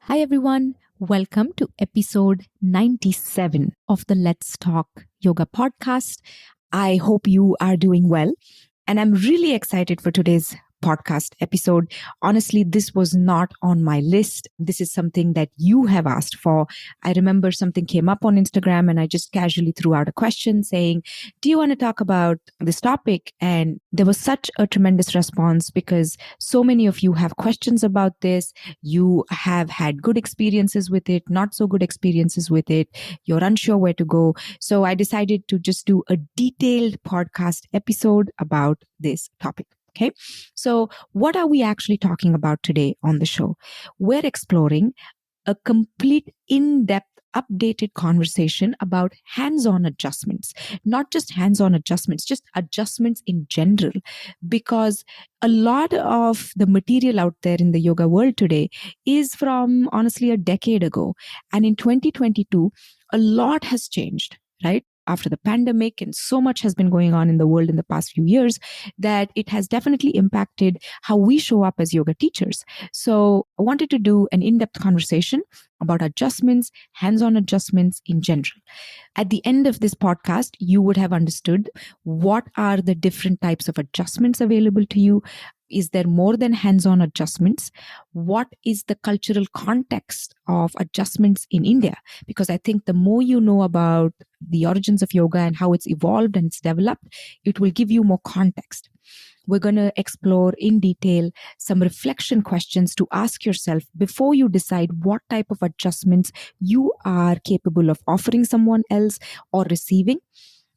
Hi, everyone. Welcome to episode 97 of the Let's Talk Yoga podcast. I hope you are doing well. And I'm really excited for today's podcast episode. Honestly, this was not on my list. This is something that you have asked for. I remember something came up on Instagram and I just casually threw out a question saying, do you want to talk about this topic? And there was such a tremendous response because so many of you have questions about this. You have had good experiences with it, not so good experiences with it. You're unsure where to go. So I decided to just do a detailed podcast episode about this topic. Okay. So what are we actually talking about today on the show? We're exploring a complete in-depth updated conversation about hands-on adjustments, not just hands-on adjustments, just adjustments in general, because a lot of the material out there in the yoga world today is from honestly a decade ago. And in 2022, a lot has changed, right? After the pandemic, and so much has been going on in the world in the past few years that it has definitely impacted how we show up as yoga teachers. So I wanted to do an in-depth conversation about adjustments, hands-on adjustments in general. At the end of this podcast, you would have understood what are the different types of adjustments available to you. Is there more than hands-on adjustments? What is the cultural context of adjustments in India? Because I think the more you know about the origins of yoga and how it's evolved and it's developed, it will give you more context. We're going to explore in detail some reflection questions to ask yourself before you decide what type of adjustments you are capable of offering someone else or receiving.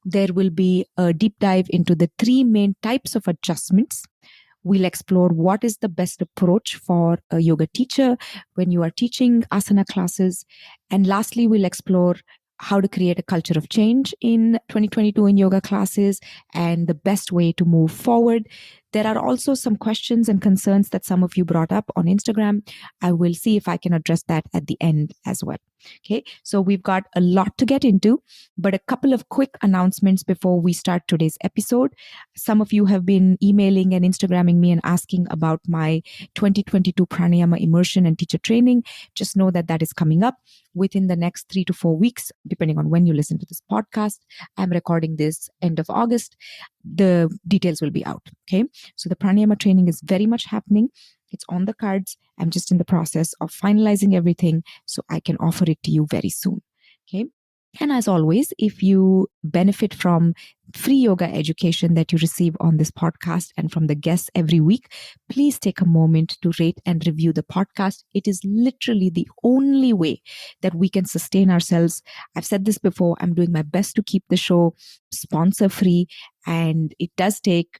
There will be a deep dive into the three main types of adjustments. We'll explore what is the best approach for a yoga teacher when you are teaching asana classes. And lastly, we'll explore how to create a culture of change in 2022 in yoga classes and the best way to move forward. There are also some questions and concerns that some of you brought up on Instagram. I will see if I can address that at the end as well. Okay, so we've got a lot to get into, but a couple of quick announcements before we start today's episode. Some of you have been emailing and Instagramming me and asking about my 2022 pranayama immersion and teacher training. Just know that that is coming up within the next 3 to 4 weeks, depending on when you listen to this podcast. I'm recording this end of August. The details will be out. Okay, so the pranayama training is very much happening. It's on the cards. I'm just in the process of finalizing everything so I can offer it to you very soon. Okay. And as always, if you benefit from free yoga education that you receive on this podcast and from the guests every week, please take a moment to rate and review the podcast. It is literally the only way that we can sustain ourselves. I've said this before, I'm doing my best to keep the show sponsor free, and it does take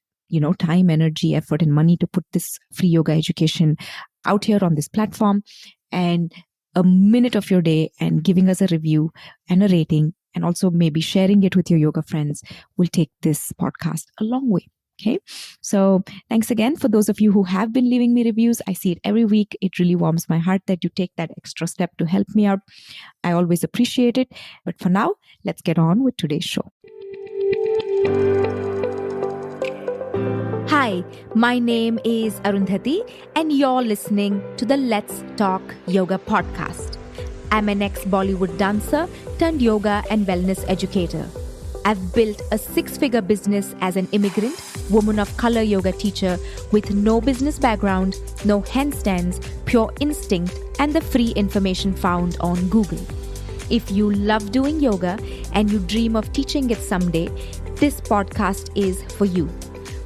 time, energy, effort, and money to put this free yoga education out here on this platform. And a minute of your day and giving us a review and a rating, and also maybe sharing it with your yoga friends will take this podcast a long way. Okay. So thanks again for those of you who have been leaving me reviews. I see it every week. It really warms my heart that you take that extra step to help me out. I always appreciate it. But for now, let's get on with today's show. Hi, my name is Arundhati, and you're listening to the Let's Talk Yoga podcast. I'm an ex-Bollywood dancer turned yoga and wellness educator. I've built a 6-figure business as an immigrant, woman of color yoga teacher with no business background, no handstands, pure instinct, and the free information found on Google. If you love doing yoga and you dream of teaching it someday, this podcast is for you.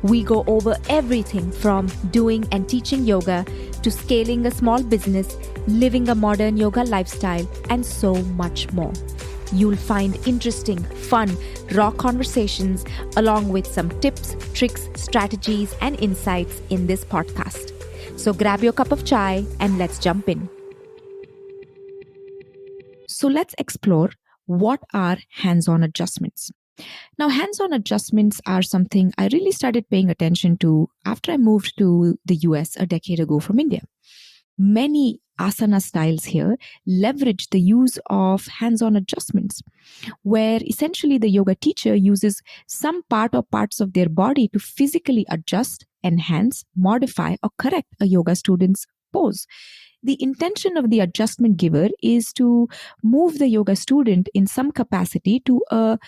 We go over everything from doing and teaching yoga to scaling a small business, living a modern yoga lifestyle, and so much more. You'll find interesting, fun, raw conversations along with some tips, tricks, strategies, and insights in this podcast. So grab your cup of chai and let's jump in. So let's explore what are hands-on adjustments. Now, hands-on adjustments are something I really started paying attention to after I moved to the US a decade ago from India. Many asana styles here leverage the use of hands-on adjustments, where essentially the yoga teacher uses some part or parts of their body to physically adjust, enhance, modify, or correct a yoga student's pose. The intention of the adjustment giver is to move the yoga student in some capacity to a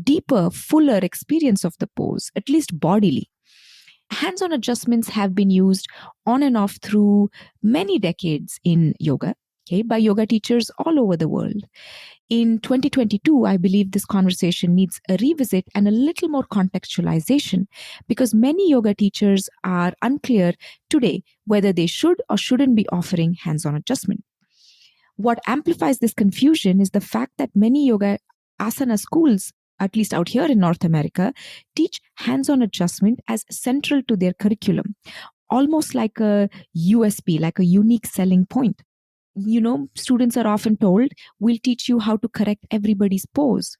deeper, fuller experience of the pose, at least bodily. Hands-on adjustments have been used on and off through many decades in yoga, okay, by yoga teachers all over the world. In 2022, I believe this conversation needs a revisit and a little more contextualization because many yoga teachers are unclear today whether they should or shouldn't be offering hands-on adjustment. What amplifies this confusion is the fact that many yoga asana schools, at least out here in North America, teach hands-on adjustment as central to their curriculum, almost like a USP, like a unique selling point. Students are often told, we'll teach you how to correct everybody's pose.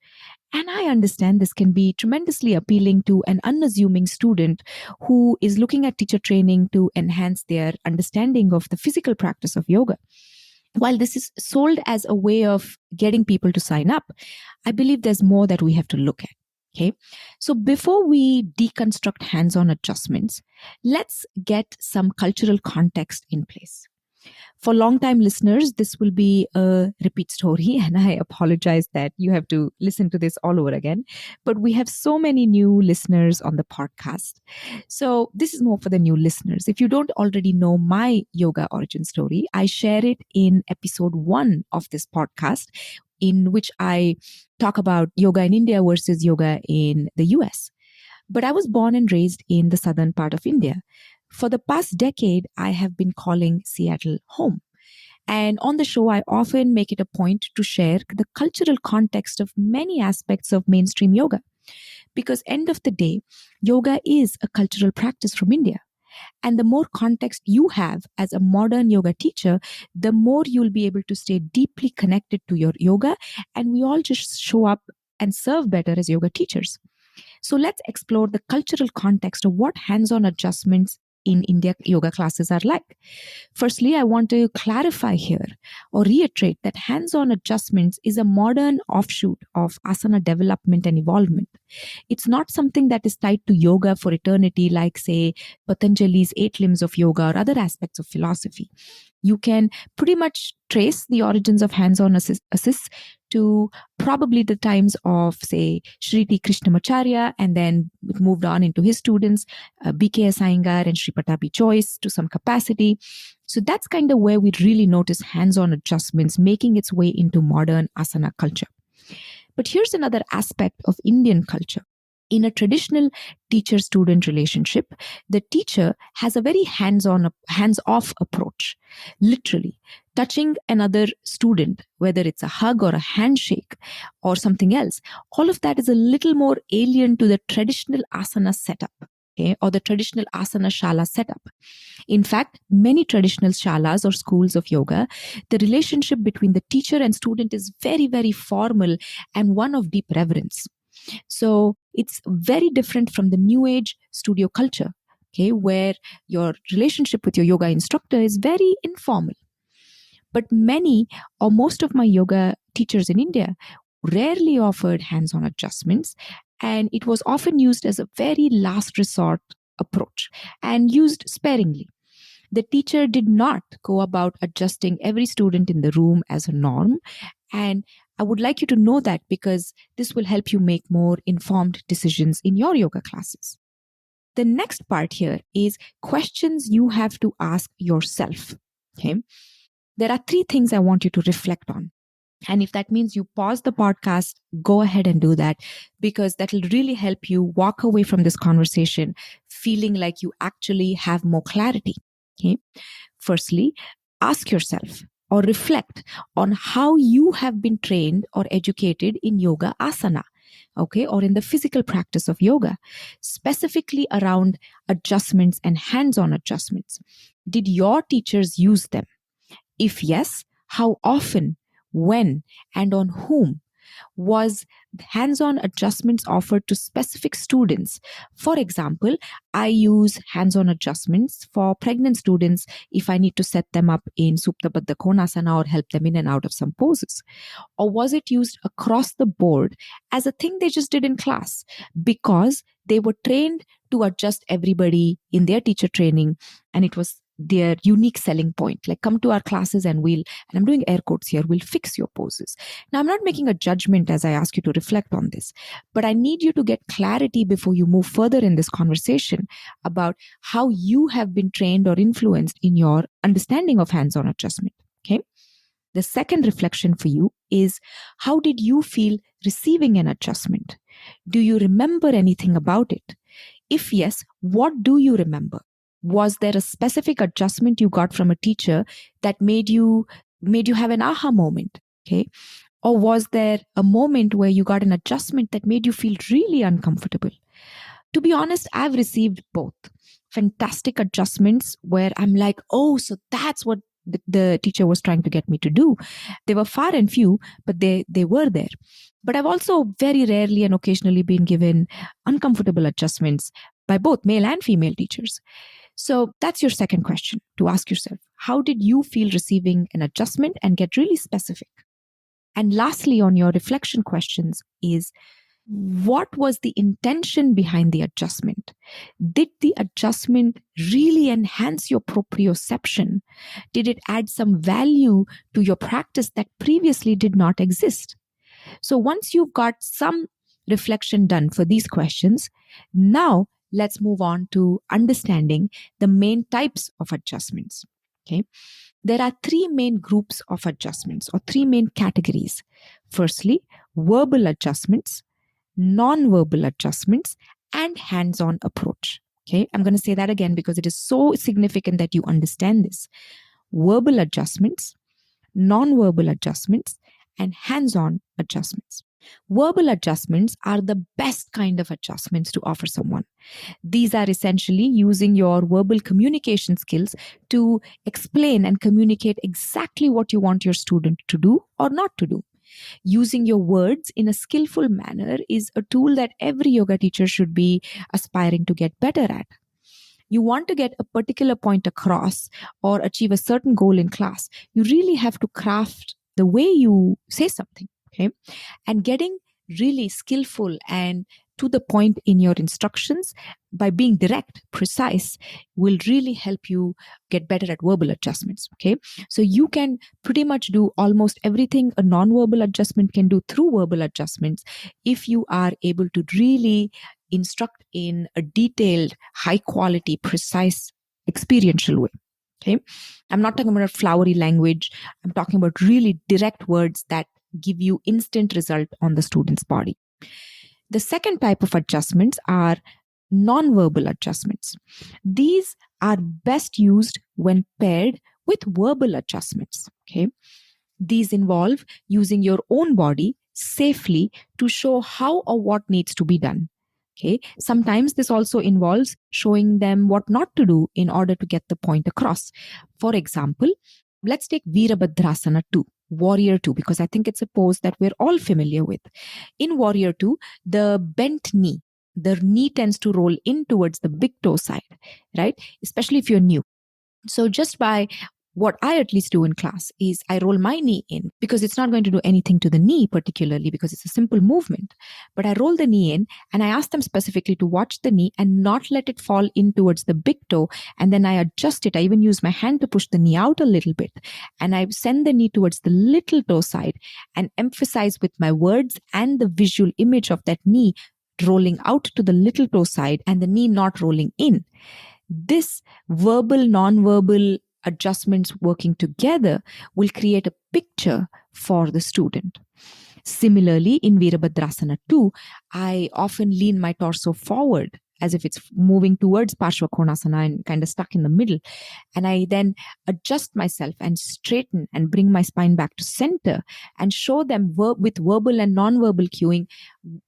And I understand this can be tremendously appealing to an unassuming student who is looking at teacher training to enhance their understanding of the physical practice of yoga. While this is sold as a way of getting people to sign up, I believe there's more that we have to look at. Okay. So before we deconstruct hands-on adjustments, let's get some cultural context in place. For long-time listeners, this will be a repeat story, and I apologize that you have to listen to this all over again. But we have so many new listeners on the podcast. So this is more for the new listeners. If you don't already know my yoga origin story, I share it in episode 1 of this podcast, in which I talk about yoga in India versus yoga in the US. But I was born and raised in the southern part of India. For the past decade, I have been calling Seattle home. And on the show, I often make it a point to share the cultural context of many aspects of mainstream yoga. Because end of the day, yoga is a cultural practice from India. And the more context you have as a modern yoga teacher, the more you'll be able to stay deeply connected to your yoga. And we all just show up and serve better as yoga teachers. So let's explore the cultural context of what hands-on adjustments in India yoga classes are like. Firstly, I want to clarify here or reiterate that hands-on adjustments is a modern offshoot of asana development and evolvement. It's not something that is tied to yoga for eternity, like, say, Patanjali's 8 limbs of yoga or other aspects of philosophy. You can pretty much trace the origins of hands-on assists to probably the times of, say, Shriti Krishnamacharya, and then it moved on into his students, B.K.S. Iyengar and Sri Patabi Joyce to some capacity. So that's kind of where we really notice hands-on adjustments making its way into modern asana culture. But here's another aspect of Indian culture. In a traditional teacher-student relationship, the teacher has a very hands-off approach, literally touching another student, whether it's a hug or a handshake or something else. All of that is a little more alien to the traditional asana setup, okay, or the traditional asana shala setup. In fact, many traditional shalas or schools of yoga, the relationship between the teacher and student is very, very formal and one of deep reverence. So it's very different from the new age studio culture, okay, where your relationship with your yoga instructor is very informal. But many or most of my yoga teachers in India rarely offered hands-on adjustments, and it was often used as a very last resort approach and used sparingly. The teacher did not go about adjusting every student in the room as a norm. And I would like you to know that because this will help you make more informed decisions in your yoga classes. The next part here is questions you have to ask yourself. Okay. There are 3 things I want you to reflect on. And if that means you pause the podcast, go ahead and do that, because that will really help you walk away from this conversation feeling like you actually have more clarity. Okay. Firstly, ask yourself or reflect on how you have been trained or educated in yoga asana, okay, or in the physical practice of yoga, specifically around adjustments and hands-on adjustments. Did your teachers use them? If yes, how often, when, and on whom? Was hands-on adjustments offered to specific students? For example, I use hands-on adjustments for pregnant students if I need to set them up in Supta Baddha Konasana or help them in and out of some poses. Or was it used across the board as a thing they just did in class because they were trained to adjust everybody in their teacher training, and it was their unique selling point. Like, come to our classes and I'm doing air quotes here, we'll fix your poses. Now, I'm not making a judgment as I ask you to reflect on this, but I need you to get clarity before you move further in this conversation about how you have been trained or influenced in your understanding of hands-on adjustment. Okay. The second reflection for you is, how did you feel receiving an adjustment? Do you remember anything about it? If yes, what do you remember? Was there a specific adjustment you got from a teacher that made you have an aha moment? Okay. Or was there a moment where you got an adjustment that made you feel really uncomfortable? To be honest, I've received both. Fantastic adjustments where I'm like, oh, so that's what the teacher was trying to get me to do. They were far and few, but they were there. But I've also very rarely and occasionally been given uncomfortable adjustments by both male and female teachers. So that's your second question to ask yourself. How did you feel receiving an adjustment, and get really specific? And lastly, on your reflection questions is, what was the intention behind the adjustment? Did the adjustment really enhance your proprioception? Did it add some value to your practice that previously did not exist? So once you've got some reflection done for these questions, now let's move on to understanding the main types of adjustments. Okay. There are three main groups of adjustments, or three main categories. Firstly, verbal adjustments, non-verbal adjustments, and hands-on approach. Okay, I'm going to say that again because it is so significant that you understand this. Verbal adjustments, non-verbal adjustments, and hands-on adjustments. Verbal adjustments are the best kind of adjustments to offer someone. These are essentially using your verbal communication skills to explain and communicate exactly what you want your student to do or not to do. Using your words in a skillful manner is a tool that every yoga teacher should be aspiring to get better at. You want to get a particular point across or achieve a certain goal in class, you really have to craft the way you say something, okay? And getting really skillful and to the point in your instructions by being direct, precise, will really help you get better at verbal adjustments, okay? So you can pretty much do almost everything a non-verbal adjustment can do through verbal adjustments if you are able to really instruct in a detailed, high quality, precise, experiential way. Okay. I'm not talking about flowery language. I'm talking about really direct words that give you instant result on the student's body. The second type of adjustments are non-verbal adjustments. These are best used when paired with verbal adjustments. Okay. These involve using your own body safely to show how or what needs to be done. Okay. Sometimes this also involves showing them what not to do in order to get the point across. For example, let's take Virabhadrasana 2, Warrior 2, because I think it's a pose that we're all familiar with. In Warrior 2, the bent knee, the knee tends to roll in towards the big toe side, right? Especially if you're new. So just by what I at least do in class is I roll my knee in, because it's not going to do anything to the knee particularly because it's a simple movement. But I roll the knee in and I ask them specifically to watch the knee and not let it fall in towards the big toe. And then I adjust it. I even use my hand to push the knee out a little bit. And I send the knee towards the little toe side and emphasize with my words and the visual image of that knee rolling out to the little toe side and the knee not rolling in. This verbal, non-verbal adjustments working together will create a picture for the student. Similarly, in Virabhadrasana 2, I often lean my torso forward as if it's moving towards Parshva Konasana and kind of stuck in the middle. And I then adjust myself and straighten and bring my spine back to center and show them with verbal and non-verbal cueing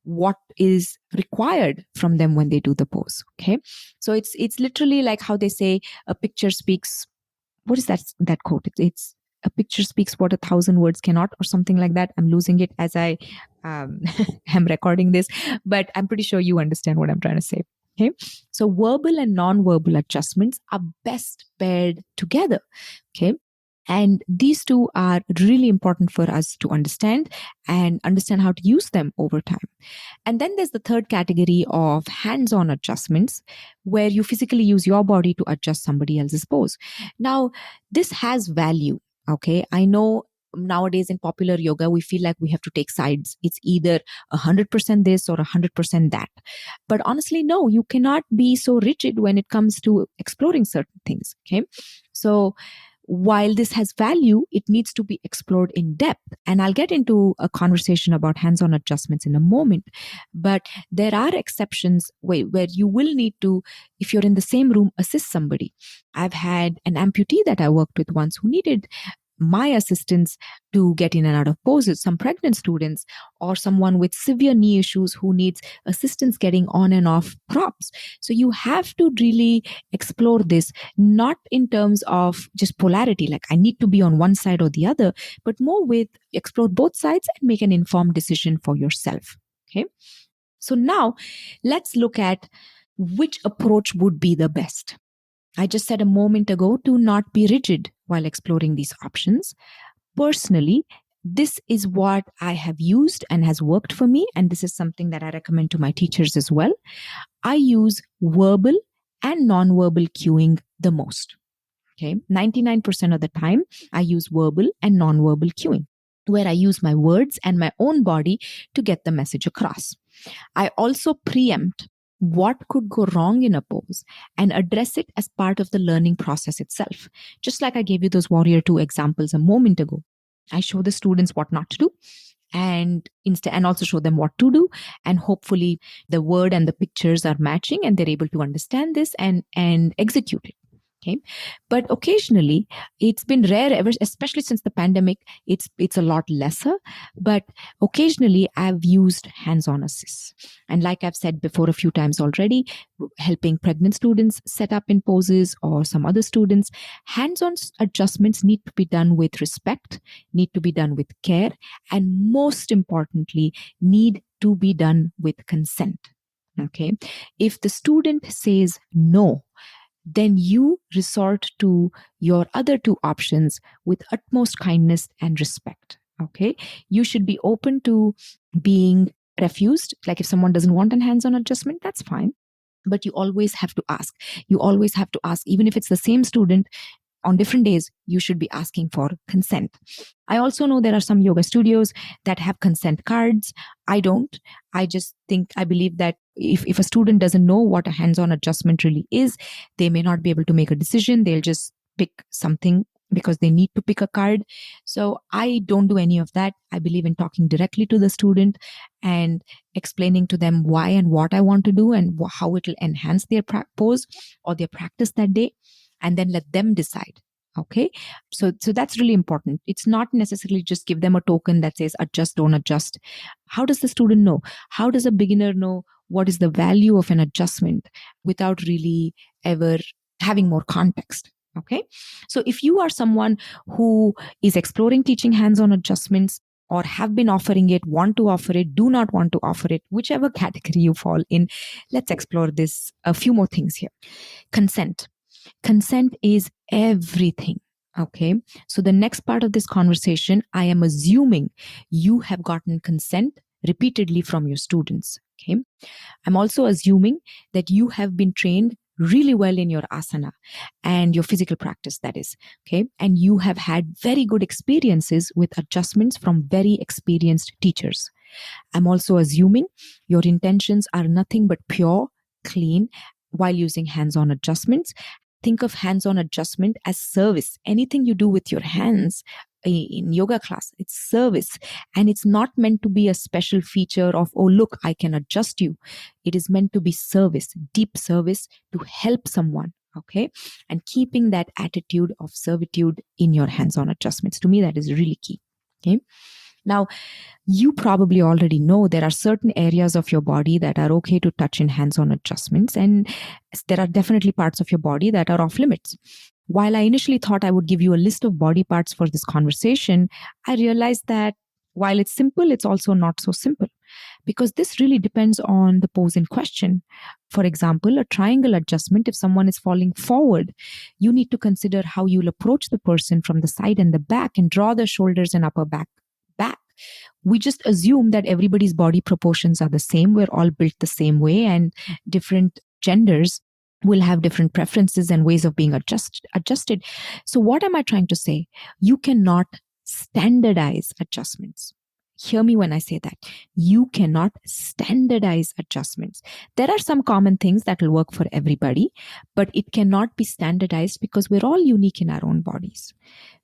what is required from them when they do the pose. Okay. So it's literally like how they say a picture speaks. What is that quote? It's a picture speaks what 1,000 words cannot, or something like that. I'm losing it as I am recording this, but I'm pretty sure you understand what I'm trying to say. Okay. So verbal and non-verbal adjustments are best paired together. Okay. And these two are really important for us to understand and understand how to use them over time. And then there's the third category of hands-on adjustments, where you physically use your body to adjust somebody else's pose. Now, this has value. Okay. I know nowadays in popular yoga, we feel like we have to take sides. It's either 100% this or 100% that. But honestly, no, you cannot be so rigid when it comes to exploring certain things. Okay. So while this has value, it needs to be explored in depth. And I'll get into a conversation about hands-on adjustments in a moment. But there are exceptions where you will need to, if you're in the same room, assist somebody. I've had an amputee that I worked with once who needed my assistance to get in and out of poses, some pregnant students, or someone with severe knee issues who needs assistance getting on and off props. So you have to really explore this, not in terms of just polarity, like I need to be on one side or the other, but more with explore both sides and make an informed decision for yourself. Okay. So now let's look at which approach would be the best. I just said a moment ago to not be rigid while exploring these options. Personally, this is what I have used and has worked for me. And this is something that I recommend to my teachers as well. I use verbal and non-verbal cueing the most. Okay. 99% of the time, I use verbal and non-verbal cueing, where I use my words and my own body to get the message across. I also preempt what could go wrong in a pose and address it as part of the learning process itself. Just like I gave you those Warrior 2 examples a moment ago. I show the students what not to do and also show them what to do. And hopefully the word and the pictures are matching and they're able to understand this and execute it. Okay. But occasionally it's been rare, especially since the pandemic, it's a lot lesser, but occasionally I've used hands-on assists. And like I've said before a few times already, helping pregnant students set up in poses or some other students, hands-on adjustments need to be done with respect, need to be done with care, and most importantly, need to be done with consent. Okay. If the student says no, then you resort to your other two options with utmost kindness and respect. Okay. You should be open to being refused. Like if someone doesn't want a hands-on adjustment, that's fine. But you always have to ask. You always have to ask, even if it's the same student, on different days, you should be asking for consent. I also know there are some yoga studios that have consent cards. I don't. I believe that if a student doesn't know what a hands-on adjustment really is, they may not be able to make a decision. They'll just pick something because they need to pick a card. So I don't do any of that. I believe in talking directly to the student and explaining to them why and what I want to do and how it will enhance their pose or their practice that day, and then let them decide. Okay. So that's really important. It's not necessarily just give them a token that says adjust, don't adjust. How does the student know? How does a beginner know what is the value of an adjustment without really ever having more context? Okay. So if you are someone who is exploring teaching hands-on adjustments or have been offering it, want to offer it, do not want to offer it, whichever category you fall in, let's explore this. A few more things here. Consent. Consent is everything. Okay. So the next part of this conversation, I am assuming you have gotten consent repeatedly from your students. Okay. I'm also assuming that you have been trained really well in your asana and your physical practice, that is. Okay. And you have had very good experiences with adjustments from very experienced teachers. I'm also assuming your intentions are nothing but pure, clean while using hands-on adjustments. Think of hands-on adjustment as service. Anything you do with your hands in yoga class, it's service. And it's not meant to be a special feature of, oh, look, I can adjust you. It is meant to be service, deep service to help someone. Okay. And keeping that attitude of servitude in your hands-on adjustments. To me, that is really key. Okay. Now, you probably already know there are certain areas of your body that are okay to touch in hands-on adjustments, and there are definitely parts of your body that are off limits. While I initially thought I would give you a list of body parts for this conversation, I realized that while it's simple, it's also not so simple. because this really depends on the pose in question. For example, a triangle adjustment, if someone is falling forward, you need to consider how you'll approach the person from the side and the back and draw the shoulders and upper back back. We just assume that everybody's body proportions are the same. We're all built the same way, and different genders will have different preferences and ways of being adjusted. So what am I trying to say? You cannot standardize adjustments. Hear me when I say that. You cannot standardize adjustments. There are some common things that will work for everybody, but it cannot be standardized because we're all unique in our own bodies.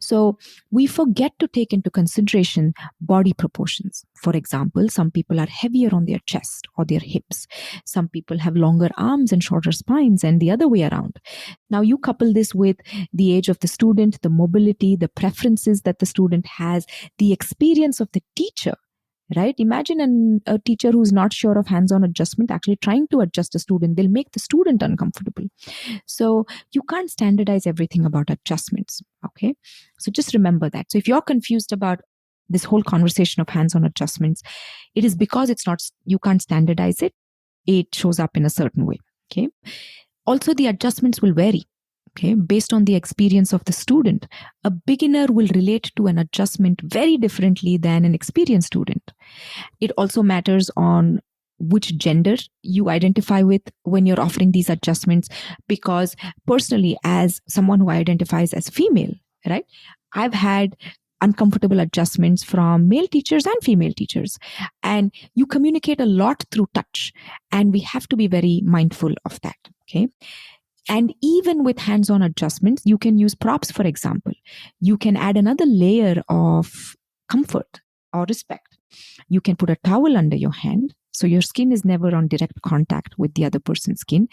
So we forget to take into consideration body proportions. For example, some people are heavier on their chest or their hips. Some people have longer arms and shorter spines, and the other way around. Now you couple this with the age of the student, the mobility, the preferences that the student has, the experience of the teacher, right? Imagine a teacher who's not sure of hands-on adjustment actually trying to adjust a student. They'll make the student uncomfortable. So you can't standardize everything about adjustments. Okay. So just remember that. So if you're confused about this whole conversation of hands-on adjustments, it is because you can't standardize it. It shows up in a certain way. Okay. Also, the adjustments will vary. Okay, based on the experience of the student. A beginner will relate to an adjustment very differently than an experienced student. It also matters on which gender you identify with when you're offering these adjustments, because personally, as someone who identifies as female, right, I've had uncomfortable adjustments from male teachers and female teachers. And you communicate a lot through touch, and we have to be very mindful of that. Okay. And even with hands-on adjustments, you can use props, for example. You can add another layer of comfort or respect. You can put a towel under your hand, so your skin is never on direct contact with the other person's skin.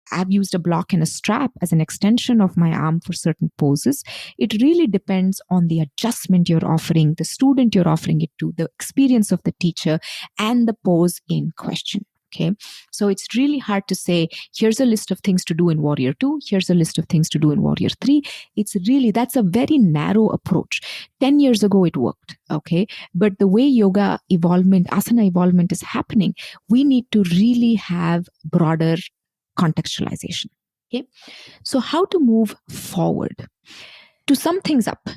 I've used a block and a strap as an extension of my arm for certain poses. It really depends on the adjustment you're offering, the student you're offering it to, the experience of the teacher, and the pose in question. Okay. So it's really hard to say, here's a list of things to do in Warrior 2. Here's a list of things to do in Warrior 3. That's a very narrow approach. 10 years ago, it worked. Okay. But the way yoga evolvement, asana evolvement is happening, we need to really have broader contextualization. Okay. So how to move forward? To sum things up,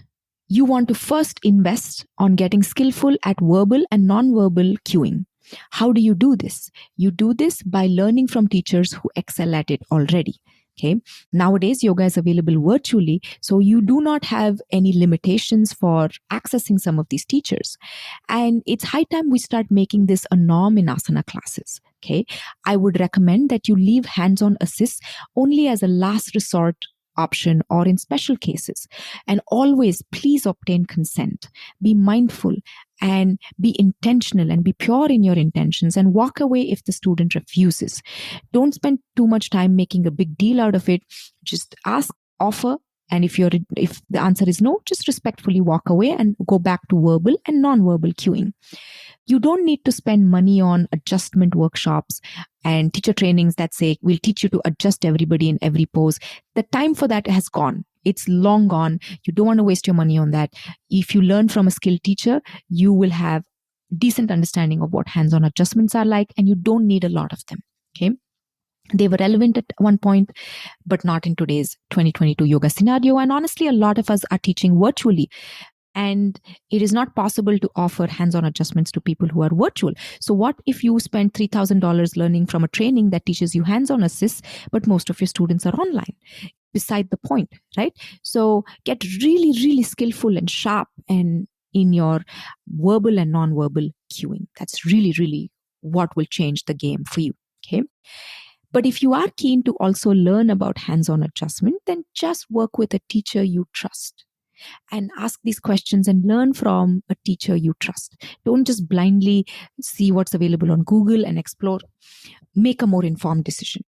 you want to first invest on getting skillful at verbal and non-verbal cueing. How do you do this? You do this by learning from teachers who excel at it already. Okay. Nowadays, yoga is available virtually, so you do not have any limitations for accessing some of these teachers. And it's high time we start making this a norm in asana classes. Okay. I would recommend that you leave hands-on assists only as a last resort option or in special cases. And always, please obtain consent. Be mindful and be intentional and be pure in your intentions, and walk away if the student refuses. Don't spend too much time making a big deal out of it. Just ask, offer, and if the answer is no, just respectfully walk away and go back to verbal and non-verbal cueing. You don't need to spend money on adjustment workshops and teacher trainings that say, we'll teach you to adjust everybody in every pose. The time for that has gone. It's long gone. You don't want to waste your money on that. If you learn from a skilled teacher, you will have decent understanding of what hands-on adjustments are like, and you don't need a lot of them. Okay. They were relevant at one point, but not in today's 2022 yoga scenario. And honestly, a lot of us are teaching virtually. And it is not possible to offer hands-on adjustments to people who are virtual. So what if you spend $3,000 learning from a training that teaches you hands-on assists, but most of your students are online? Beside the point, right? So get really, really skillful and sharp and in your verbal and non-verbal cueing. That's really, really what will change the game for you. Okay. But if you are keen to also learn about hands-on adjustment, then just work with a teacher you trust. And ask these questions and learn from a teacher you trust. Don't just blindly see what's available on Google and explore. Make a more informed decision.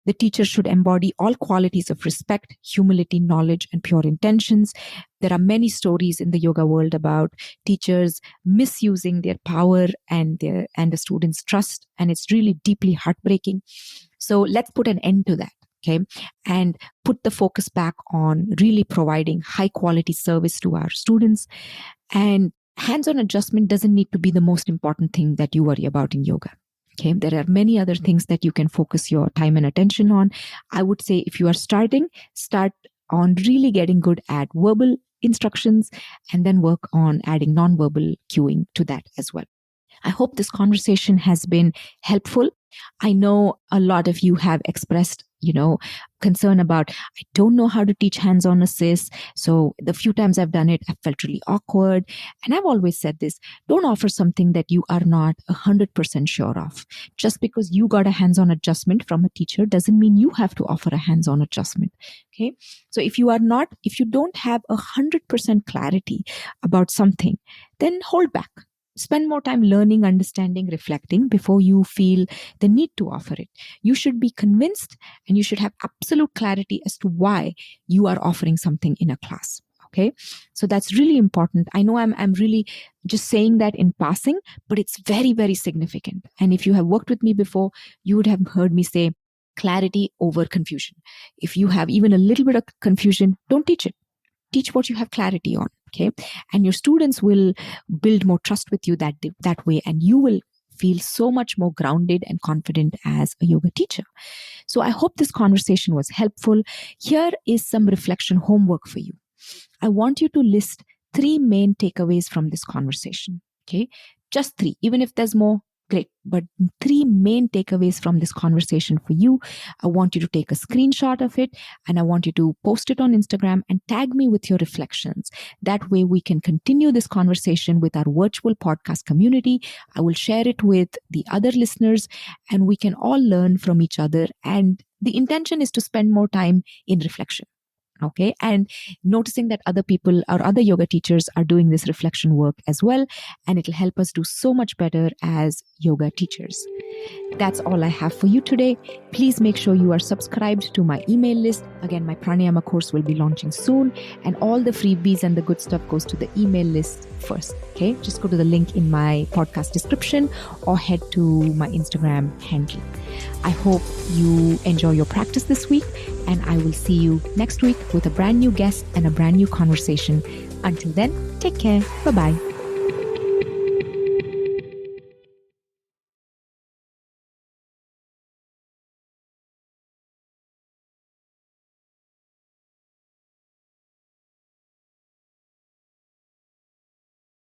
The teacher should embody all qualities of respect, humility, knowledge, and pure intentions. There are many stories in the yoga world about teachers misusing their power and the students' trust, and it's really deeply heartbreaking. So let's put an end to that. Okay, and put the focus back on really providing high quality service to our students. And hands-on adjustment doesn't need to be the most important thing that you worry about in yoga. Okay, there are many other things that you can focus your time and attention on. I would say if you are starting, start on really getting good at verbal instructions and then work on adding non-verbal cueing to that as well. I hope this conversation has been helpful. I know a lot of you have expressed, concern about, I don't know how to teach hands-on assist. So the few times I've done it, I felt really awkward. And I've always said this, don't offer something that you are not 100% sure of. Just because you got a hands-on adjustment from a teacher doesn't mean you have to offer a hands-on adjustment. Okay. So if you don't have 100% clarity about something, then hold back. Spend more time learning, understanding, reflecting before you feel the need to offer it. You should be convinced and you should have absolute clarity as to why you are offering something in a class. Okay. So that's really important. I know I'm really just saying that in passing, but it's very, very significant. And if you have worked with me before, you would have heard me say clarity over confusion. If you have even a little bit of confusion, don't teach it. Teach what you have clarity on. Okay. And your students will build more trust with you that way. And you will feel so much more grounded and confident as a yoga teacher. So I hope this conversation was helpful. Here is some reflection homework for you. I want you to list 3 main takeaways from this conversation. Okay. Just 3. Even if there's more, great. But 3 main takeaways from this conversation for you. I want you to take a screenshot of it and I want you to post it on Instagram and tag me with your reflections. That way we can continue this conversation with our virtual podcast community. I will share it with the other listeners and we can all learn from each other. And the intention is to spend more time in reflection. Okay. And noticing that other people or other yoga teachers are doing this reflection work as well. And it'll help us do so much better as yoga teachers. That's all I have for you today. Please make sure you are subscribed to my email list. Again, my pranayama course will be launching soon and all the freebies and the good stuff goes to the email list first. Okay. Just go to the link in my podcast description or head to my Instagram handle. I hope you enjoy your practice this week and I will see you next week with a brand new guest and a brand new conversation. Until then, take care. Bye-bye.